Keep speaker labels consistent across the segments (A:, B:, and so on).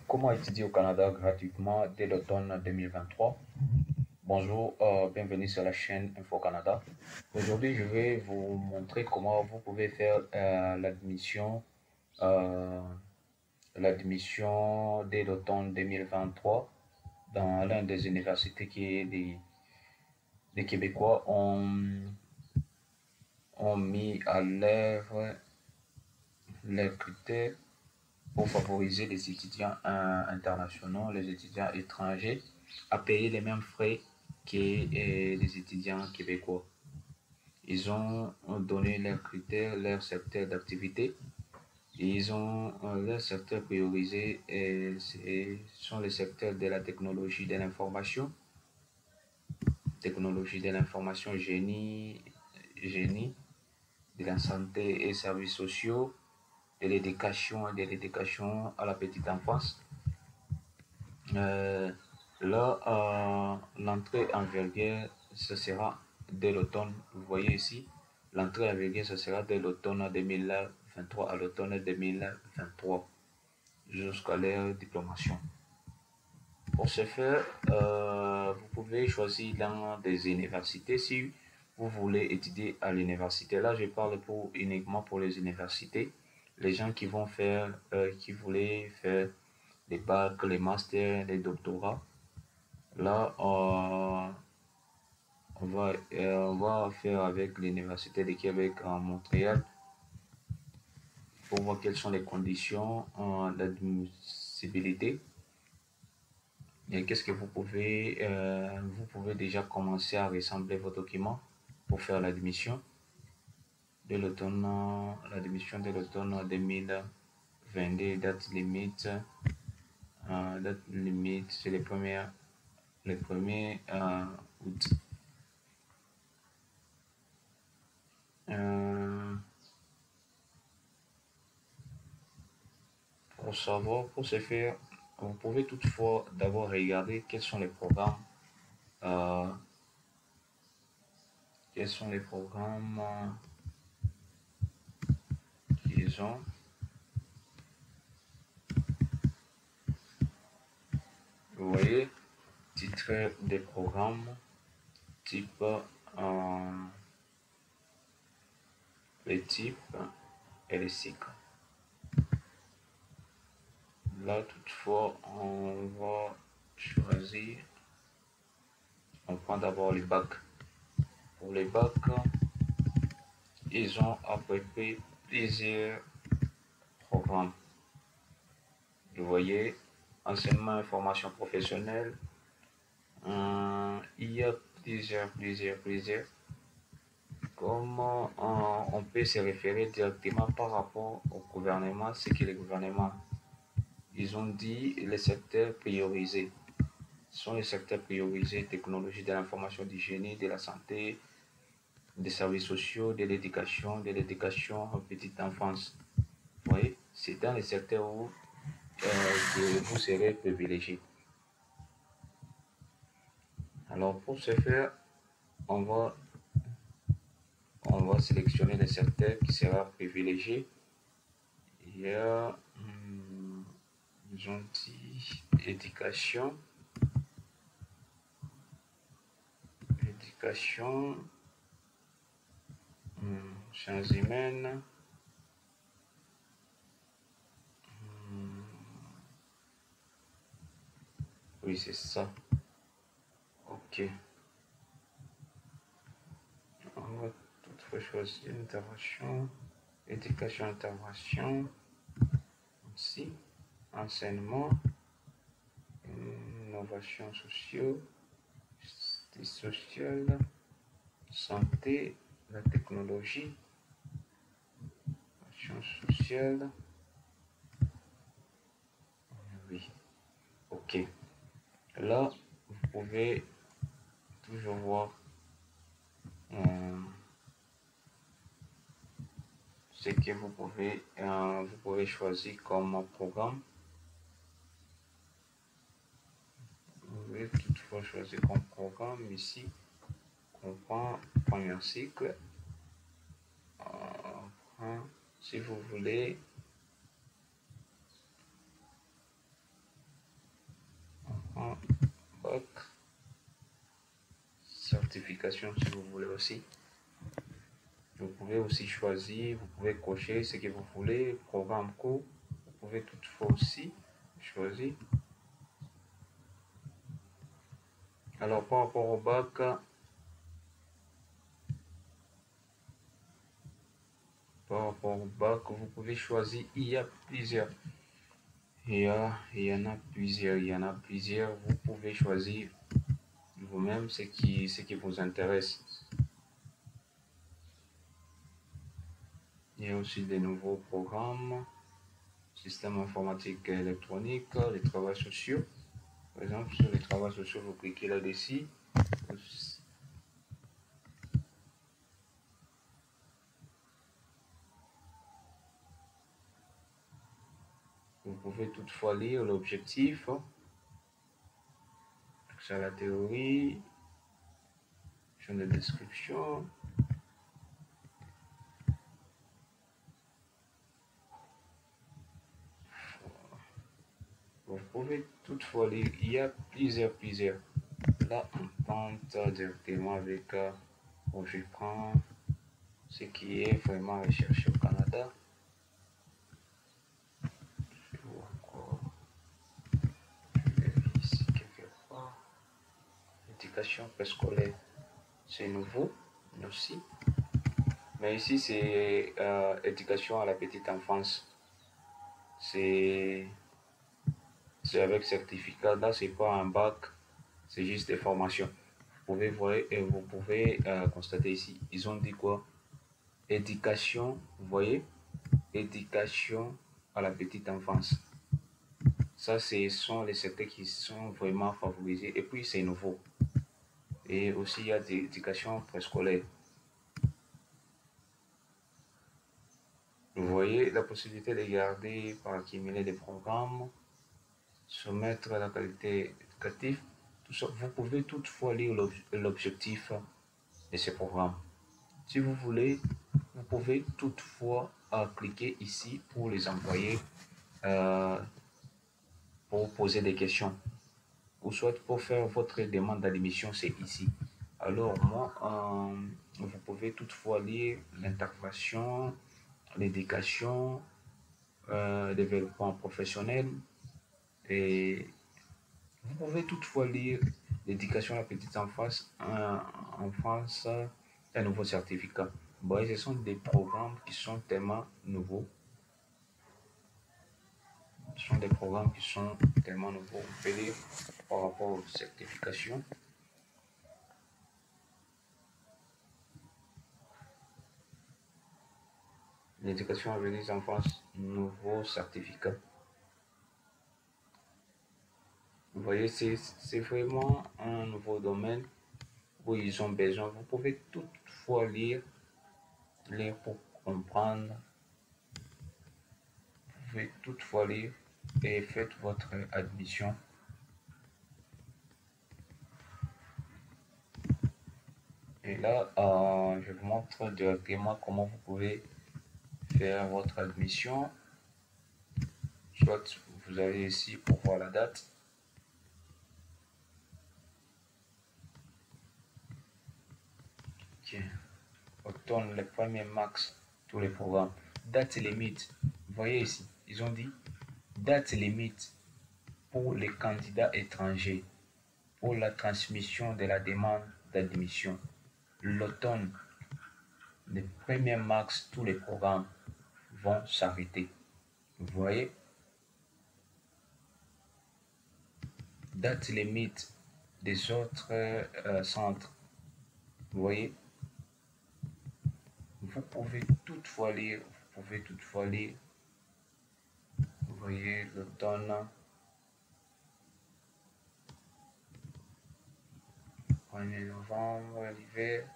A: Comment étudier au Canada gratuitement dès l'automne 2023? Bonjour, bienvenue sur la chaîne Info Canada. Aujourd'hui, je vais vous montrer comment vous pouvez faire euh, l'admission dès l'automne 2023 dans l'une des universités qui est des Québécois ont mis à l'œuvre les critères pour favoriser les étudiants internationaux, les étudiants étrangers, à payer les mêmes frais que les étudiants québécois. Ils ont donné leurs critères, leurs secteurs d'activité. Ils ont leurs secteurs priorisés et ce sont les secteurs de la technologie de l'information, génie, de la santé et services sociaux, de l'éducation et de l'éducation à la petite enfance. Euh, L'entrée en vigueur, ce sera dès l'automne. Vous voyez ici, l'entrée en vigueur, ce sera dès l'automne 2023 à l'automne 2023 jusqu'à leur diplomation. Pour ce faire, vous pouvez choisir dans des universités si vous voulez étudier à l'université. Là, je parle uniquement pour les universités. Les gens qui vont faire, qui voulaient faire les bacs, les masters, les doctorats. Là, on va faire avec l'Université de Québec à Montréal pour voir quelles sont les conditions d'admissibilité. Et qu'est-ce que vous pouvez déjà commencer à rassembler vos documents pour faire l'admission de l'admission de l'automne 2022, date limite, c'est le 1er août. Euh, pour ce faire, vous pouvez toutefois d'abord regarder euh, quels sont les programmes qu'ils ont. Vous voyez, titre des programmes, type, les types et les cycles. Là, toutefois, on va choisir, on prend d'abord les bacs. Pour les bacs, ils ont à peu près plusieurs programmes. Vous voyez, enseignement et formation professionnelle, il y a plusieurs. Comment on peut se référer directement par rapport au gouvernement, ce que le gouvernement, ils ont dit les secteurs priorisés. Ce sont les secteurs priorisés, technologie de l'information, du génie, de la santé, des services sociaux, de l'éducation en petite enfance. Vous voyez, c'est dans les secteurs où que vous serez privilégié. Alors pour ce faire, on va sélectionner les secteurs qui sera privilégié. Il y a, ils ont dit éducation, sciences humaines, oui c'est ça. Ok. On va toutefois choisir intervention, éducation, intervention, aussi, enseignement, innovation sociale, santé, la technologie, innovation sociale, oui, ok. Là, vous pouvez toujours voir ce que vous pouvez choisir comme programme. Vous pouvez toutefois choisir comme programme ici. On prend premier cycle. Si vous voulez, bac. Certification si vous voulez aussi. Vous pouvez aussi choisir, vous pouvez cocher ce que vous voulez, programme court. Vous pouvez toutefois aussi choisir. Alors par rapport au bac, vous pouvez choisir, il y a plusieurs. Il y en a plusieurs. Vous pouvez choisir vous-même ce qui vous intéresse. Il y a aussi des nouveaux programmes, système informatique et électronique, les travaux sociaux. Par exemple, sur les travaux sociaux, vous cliquez là-dessus. Vous pouvez toutefois lire l'objectif, accès à la théorie, champ de description. Vous pouvez toutefois lire, il y a plusieurs. Là, on tente directement avec, je prends ce qui est vraiment recherché au Canada. Je vois encore. Je vais ici quelque part. Éducation préscolaire, c'est nouveau aussi. Mais ici, c'est éducation à la petite enfance. C'est avec certificat. Là, c'est pas un bac, c'est juste des formations. Vous pouvez constater ici, ils ont dit quoi? Éducation, vous voyez? Éducation à la petite enfance. Ça, ce sont les secteurs qui sont vraiment favorisés. Et puis, c'est nouveau. Et aussi, il y a des éducations préscolaires. Vous voyez la possibilité de garder par accumuler des programmes, soumettre à la qualité éducative. Tout ça. Vous pouvez toutefois lire l'objectif de ce programme. Si vous voulez, vous pouvez toutefois cliquer ici pour les envoyer, pour poser des questions, ou soit pour faire votre demande d'admission, c'est ici. Alors moi, vous pouvez toutefois lire l'intervention, l'éducation, développement professionnel, et vous pouvez toutefois lire l'éducation à la petite enfance, un nouveau certificat. Bon, ce sont des programmes qui sont tellement nouveaux. Ce sont des programmes qui sont tellement nouveaux. Vous pouvez lire par rapport aux certifications. L'éducation à la petite enfance, nouveau certificat. Vous voyez, c'est vraiment un nouveau domaine où ils ont besoin. Vous pouvez toutefois lire pour comprendre. Vous pouvez toutefois lire et faites votre admission. Et là, je vous montre directement comment vous pouvez faire votre admission. Soit vous allez ici pour voir la date. Okay. Automne, le 1er mars, tous les programmes. Date limite. Vous voyez ici, ils ont dit date limite pour les candidats étrangers pour la transmission de la demande d'admission. L'automne, le 1er mars, tous les programmes vont s'arrêter. Vous voyez? Date limite des autres centres. Vous voyez? Vous pouvez toutefois lire. Vous voyez l'automne. 1er novembre, l'hiver.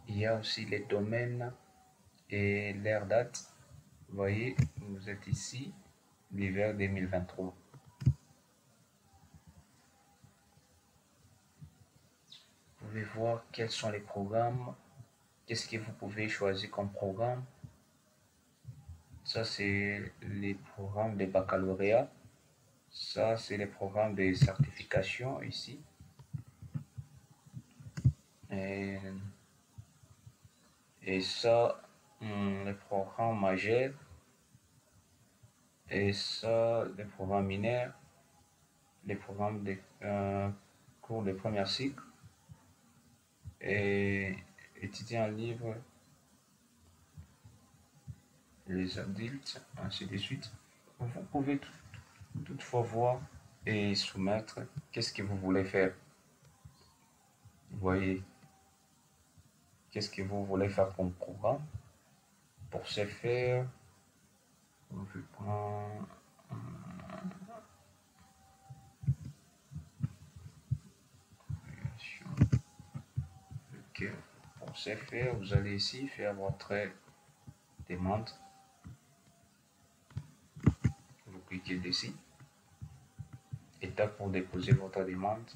A: Il y a aussi les domaines et leur date. Vous voyez, vous êtes ici, l'hiver 2023. Vous pouvez voir quels sont les programmes, qu'est-ce que vous pouvez choisir comme programme. Ça, c'est les programmes de baccalauréat. Ça, c'est les programmes de certification ici. Et ça, les programmes majeurs. Et ça, les programmes mineurs. Les programmes de cours de premier cycle. Et étudiants libres. Les adultes, ainsi de suite. Vous pouvez toutefois voir et soumettre qu'est-ce que vous voulez faire. Vous voyez, qu'est-ce que vous voulez faire comme programme. Pour ce faire, je prends okay. Pour ce faire, vous allez ici faire votre demande. Vous cliquez dessus. Étape pour déposer votre demande.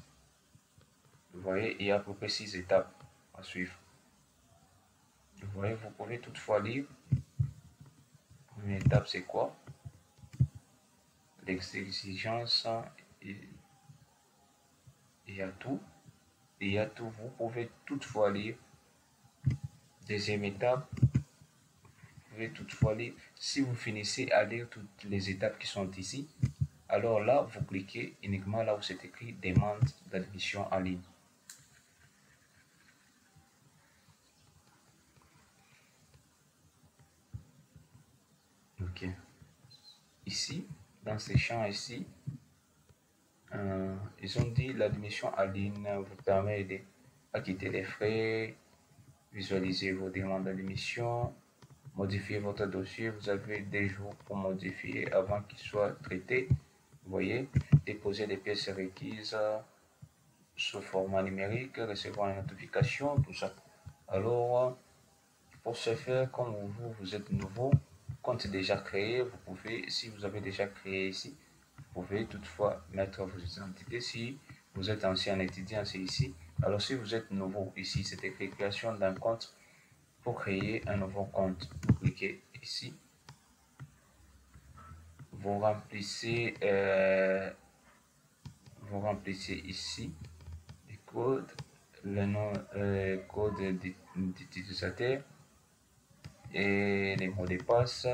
A: Vous voyez, il y a à peu près 6 étapes à suivre. Vous voyez, vous pouvez toutefois lire. Première étape, c'est quoi? L'exigence, il y a tout. Il y a tout. Vous pouvez toutefois lire. Deuxième étape, vous pouvez toutefois lire. Si vous finissez à lire toutes les étapes qui sont ici, alors là, vous cliquez uniquement là où c'est écrit demande d'admission en ligne. Ok. Ici, dans ces champs ici, ils ont dit l'admission en ligne vous permet d'acquitter les frais, visualiser vos demandes d'admission, modifier votre dossier. Vous avez des jours pour modifier avant qu'il soit traité. Vous voyez, déposer les pièces requises sous format numérique, recevoir une notification, tout ça. Alors, pour ce faire, comme vous êtes nouveau, compte déjà créé, vous pouvez, si vous avez déjà créé ici, vous pouvez toutefois mettre vos identités. Si vous êtes ancien étudiant, c'est ici. Alors, si vous êtes nouveau, ici, c'est écrit création d'un compte. Pour créer un nouveau compte, vous cliquez ici. Vous remplissez ici les codes, le nom, code d'utilisateur et les mots de passe,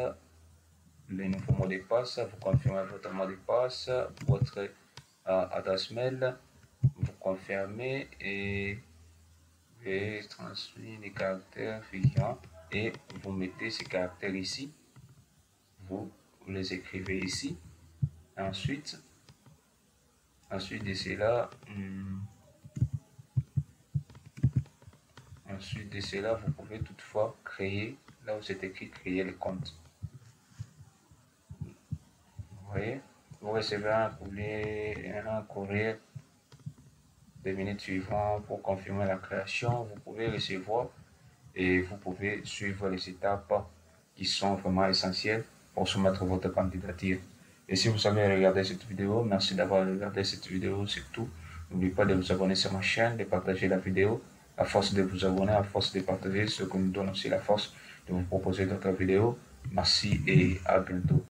A: les nouveaux mots de passe. Vous confirmez votre mot de passe, votre adresse mail, vous confirmez et transmettre les caractères figurants et vous mettez ces caractères ici. Vous les écrivez ici. Ensuite de cela, vous pouvez toutefois créer, là où c'est écrit créer le compte. Vous voyez, vous recevez un courrier 2 minutes suivantes pour confirmer la création. Vous pouvez recevoir et vous pouvez suivre les étapes qui sont vraiment essentielles pour soumettre votre candidature. Et si vous avez regardé cette vidéo, merci d'avoir regardé cette vidéo, c'est tout. N'oubliez pas de vous abonner sur ma chaîne, de partager la vidéo. À force de vous abonner, à force de partager, ce qui nous donne aussi la force de vous proposer d'autres vidéos. Merci et à bientôt.